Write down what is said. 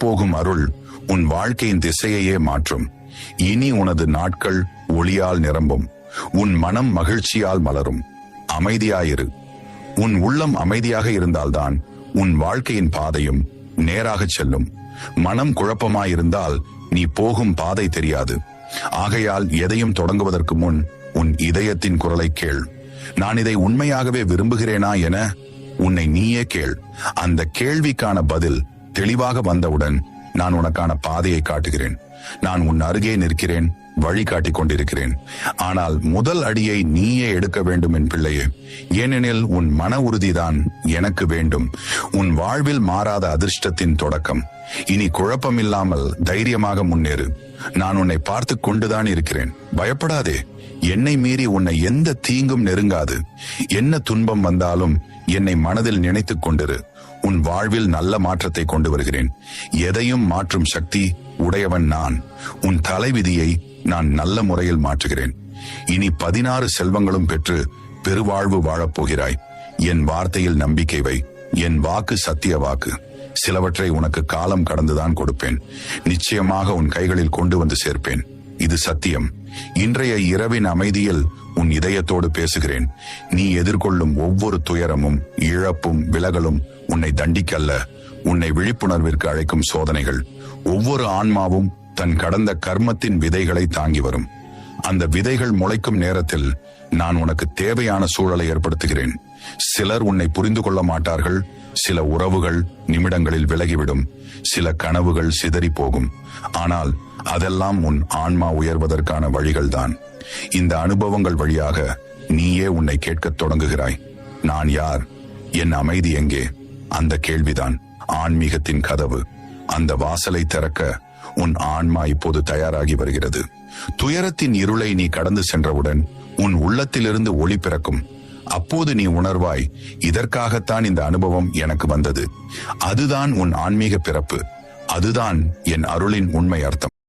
வரப்போகும் அருள் உன் வாழ்க்கையின் திசையையே மாற்றும். இனி உனது நாட்கள் ஒளியால் நிரம்பும். உன் மனம் மகிழ்ச்சியால் மலரும். அமைதியாயிரு. உன் உள்ளம் அமைதியாக இருந்தால்தான் உன் வாழ்க்கையின் பாதையும் நேராகச் செல்லும். மனம் குழப்பமாயிருந்தால் நீ போகும் பாதை தெரியாது. ஆகையால் எதையும் தொடங்குவதற்கு முன் உன் இதயத்தின் குரலை கேள். நான் இதை உண்மையாகவே விரும்புகிறேனா என உன்னை நீயே கேள். அந்த கேள்விக்கான பதில் தெளிவாக வந்தவுடன் நான் உனக்கான பாதையை காட்டுகிறேன். நான் உன் அருகே நிற்கிறேன், வழிகாட்டிக் கொண்டிருக்கிறேன். ஆனால் முதல் அடியை நீயே எடுக்க வேண்டும் என் பிள்ளையே. ஏனெனில் உன் மன உறுதிதான் எனக்கு வேண்டும். உன் வாழ்வில் மாறாத அதிர்ஷ்டத்தின் தொடக்கம். இனி குழப்பமில்லாமல் தைரியமாக முன்னேறு. நான் உன்னை பார்த்து கொண்டுதான் இருக்கிறேன். பயப்படாதே. என்னை மீறி உன்னை எந்த தீங்கும் நெருங்காது. என்ன துன்பம் வந்தாலும் என்னை மனதில் நினைத்துக் கொண்டிரு. உன் வாழ்வில் நல்ல மாற்றத்தை கொண்டு வருகிறேன். எதையும் மாற்றும் சக்தி உடையவன் நான். உன் தலைவிதியை நான் நல்ல முறையில் மாற்றுகிறேன். இனி 16 செல்வங்களும் பெற்று பெருவாழ்வு வாழப்போகிறாய். என் வார்த்தையில் நம்பிக்கை வை. என் வாக்கு சத்திய வாக்கு. சிலவற்றை உனக்கு காலம் கடந்துதான் கொடுப்பேன். நிச்சயமாக உன் கைகளில் கொண்டு வந்து சேர்ப்பேன். இது சத்தியம். இன்றைய இரவின் அமைதியில் உன் இதயத்தோடு பேசுகிறேன். நீ எதிர்கொள்ளும் ஒவ்வொரு துயரமும் இழப்பும் விலகலும் உன்னை தண்டிக்கல்ல, உன்னை விழிப்புணர்விற்கு அழைக்கும் சோதனைகள். ஒவ்வொரு ஆன்மாவும் தன் கடந்த கர்மத்தின் விதைகளை தாங்கி வரும். அந்த விதைகள் முளைக்கும் நேரத்தில் நான் உனக்கு தேவையான சூழலை ஏற்படுத்துகிறேன். சிலர் உன்னை புரிந்து கொள்ள மாட்டார்கள். சில உறவுகள் நிமிடங்களில் விலகிவிடும். சில கனவுகள் சிதறி போகும். ஆனால் அதெல்லாம் உன் ஆன்மா உயர்வதற்கான வழிகள்தான். இந்த அனுபவங்கள் வழியாக நீயே உன்னை கேட்கத் தொடங்குகிறாய். நான் யார்? என் அமைதி எங்கே? அந்த கேள்விதான் ஆன்மீகத்தின் கதவு. அந்த வாசலை திறக்க உன் ஆன்மா இப்போது தயாராகி வருகிறது. துயரத்தின் இருளை நீ கடந்து சென்றவுடன் உன் உள்ளத்திலிருந்து ஒளி பிறக்கும். அப்போது நீ உணர்வாய், இதற்காகத்தான் இந்த அனுபவம் எனக்கு வந்தது. அதுதான் உன் ஆன்மீக பிறப்பு. அதுதான் என் அருளின் உண்மை அர்த்தம்.